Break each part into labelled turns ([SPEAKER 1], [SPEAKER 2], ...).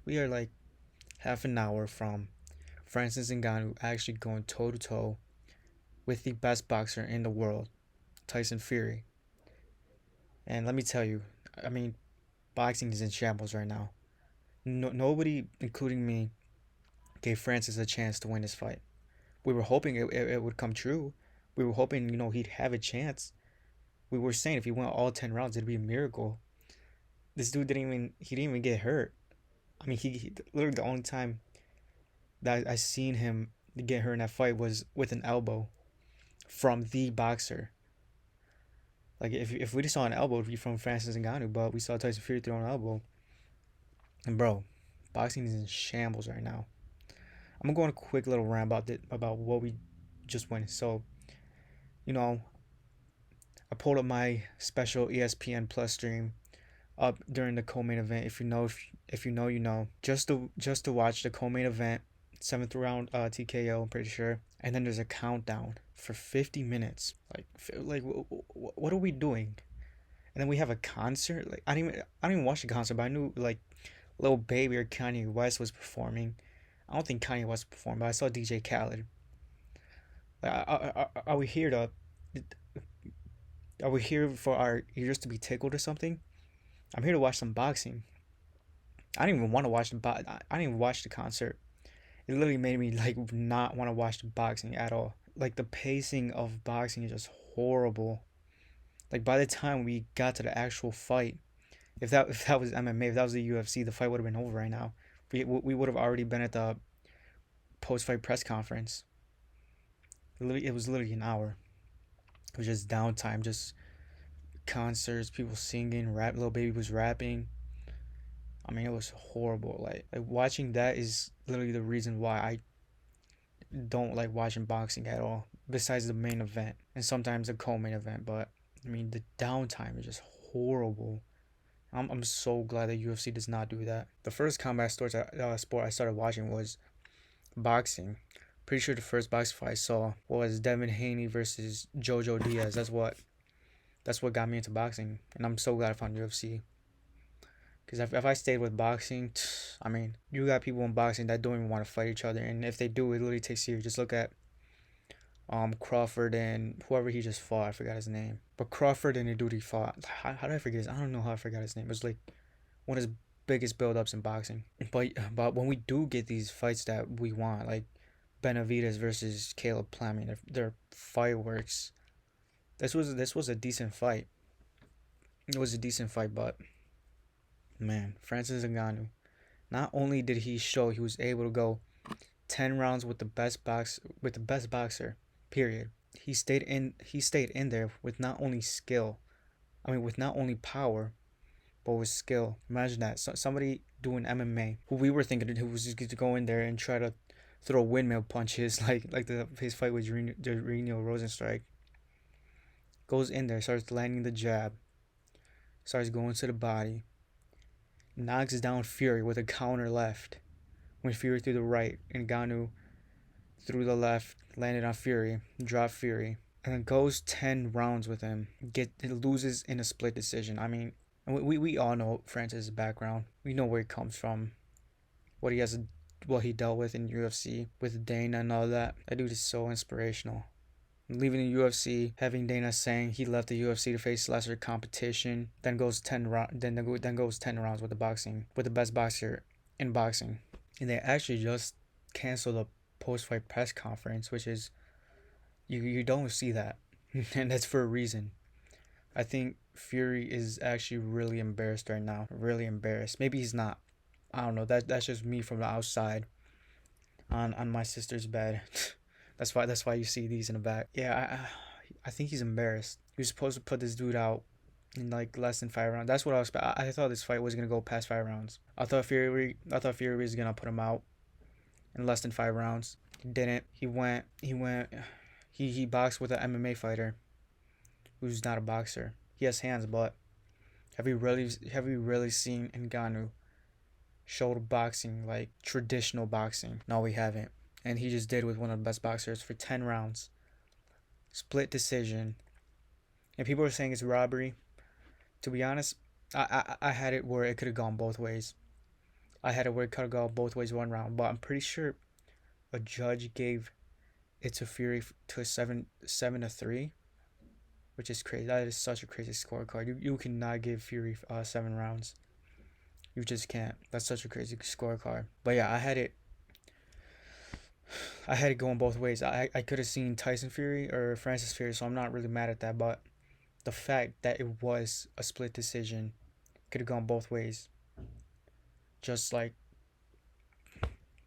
[SPEAKER 1] We are like half an hour from Francis Ngannou actually going toe to toe with the best boxer in the world, Tyson Fury. And let me tell you, I mean, boxing is in shambles right now. Nobody, including me, gave Francis a chance to win this fight. We were hoping it would come true. We were hoping, he'd have a chance. We were saying if he went all 10 rounds, it'd be a miracle. This dude didn't even get hurt. I mean, he literally the only time that I seen him get hurt in that fight was with an elbow from the boxer. Like if we just saw an elbow, it'd be from Francis Ngannou, but we saw Tyson Fury throw an elbow. And bro, boxing is in shambles right now. I'm gonna go on a quick little rant about what we just went. So, you know, I pulled up my special ESPN Plus stream up during the co-main event. If you know, you know. Just to watch the co-main event, seventh round TKO. I'm pretty sure. And then there's a countdown for 50 minutes. Like what are we doing? And then we have a concert. Like I didn't even watch the concert, but I knew like Lil Baby or Kanye West was performing. I don't think Kanye West performed, but I saw DJ Khaled. Like, are we here to? Are we here for our ears to be tickled or something? I'm here to watch some boxing. I didn't even want to watch I didn't even watch the concert. It literally made me like not want to watch the boxing at all. Like the pacing of boxing is just horrible. Like by the time we got to the actual fight, if that was MMA, if that was the UFC, the fight would have been over right now. We would have already been at the post fight press conference. It was literally an hour. It was just downtime, just concerts, people singing, rap. Little Baby was rapping. I mean, it was horrible. Like watching that is literally the reason why I don't like watching boxing at all. Besides the main event and sometimes the co-main event, but I mean the downtime is just horrible. I'm so glad that UFC does not do that. The first combat sport I started watching was boxing. Pretty sure the first boxing fight I saw was Devin Haney versus Jojo Diaz. That's what got me into boxing, and I'm so glad I found UFC. Because if I stayed with boxing, I mean, you got people in boxing that don't even want to fight each other, and if they do, it literally takes years. Just look at Crawford and whoever he just fought. I forgot his name, but Crawford and the dude he fought. How did I forget his? I don't know how I forgot his name. It was like one of his biggest build-ups in boxing. But when we do get these fights that we want, like Benavidez versus Caleb Plant, I mean, they're fireworks. This was a decent fight. It was a decent fight, but man, Francis Ngannou. Not only did he show he was able to go 10 rounds with the best boxer, period. He stayed in there with not only skill, I mean with not only power, but with skill. Imagine that. Somebody doing MMA who we were thinking who was just going to go in there and try to throw windmill punches like his fight with Reno Rosenstrike. Goes in there, starts landing the jab, starts going to the body, knocks down Fury with a counter left. When Fury threw the right, and Ngannou threw the left, landed on Fury, dropped Fury, and then goes 10 rounds with him. Loses in a split decision. I mean, we all know Francis' background. We know where he comes from, what he dealt with in UFC with Dana and all that. That dude is so inspirational. Leaving the UFC, having Dana saying he left the UFC to face lesser competition, then goes 10 rounds with the best boxer in boxing. And they actually just canceled a post-fight press conference, which is you don't see that, and that's for a reason. I think Fury is actually really embarrassed right now, really embarrassed. Maybe he's not. I don't know. That's just me from the outside, on my sister's bed. That's why you see these in the back. Yeah, I think he's embarrassed. He was supposed to put this dude out in like less than 5 rounds. That's what I was. I thought this fight was gonna go past 5 rounds. I thought Fury was gonna put him out in less than 5 rounds. He didn't. He boxed with an MMA fighter who's not a boxer. He has hands, but have we really seen Ngannou show boxing like traditional boxing? No, we haven't. And he just did with one of the best boxers for 10 rounds. Split decision. And people are saying it's robbery. To be honest, I had it where it could have gone both ways. I had it where it could have gone both ways 1 round, but I'm pretty sure a judge gave it to Fury to a 7-3, which is crazy. That is such a crazy scorecard. You cannot give Fury 7 rounds. You just can't. That's such a crazy scorecard. But yeah, I had it going both ways. I could have seen Tyson Fury or Francis Fury, so I'm not really mad at that. But the fact that it was a split decision could have gone both ways. Just like,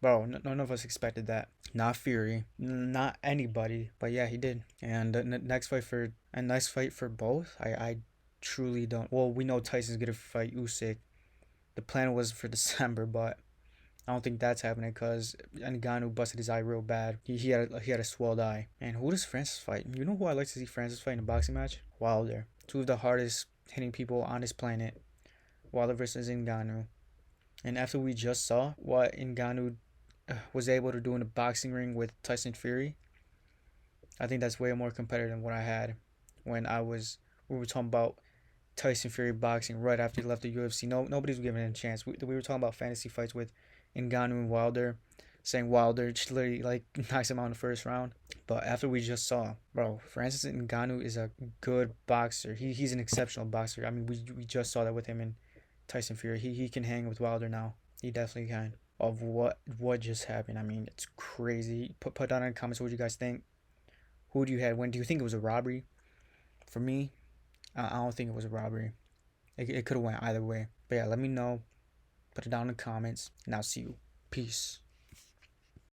[SPEAKER 1] bro, none of us expected that. Not Fury, not anybody, but yeah, he did. And the next fight for a nice fight for both. I truly don't. Well, we know Tyson's gonna fight Usyk. The plan was for December, but I don't think that's happening because Ngannou busted his eye real bad. He had a swelled eye. And who does Francis fight? You know who I like to see Francis fight in a boxing match? Wilder. Two of the hardest hitting people on this planet. Wilder versus Ngannou. And after we just saw what Ngannou was able to do in the boxing ring with Tyson Fury, I think that's way more competitive than what I had when we were talking about Tyson Fury boxing right after he left the UFC. Nobody's giving him a chance. We were talking about fantasy fights with Ngannou and Wilder, saying Wilder just literally like knocks him out in the first round. But after we just saw, bro, Francis Ngannou is a good boxer. He's an exceptional boxer. I mean, we just saw that with him and Tyson Fury. He can hang with Wilder now. He definitely can. Of what just happened. I mean, it's crazy. Put down in the comments what you guys think. Who do you have win? Do you think it was a robbery? For me, I don't think it was a robbery. It could have went either way. But yeah, let me know. Put it down in the comments, and I'll see you. Peace.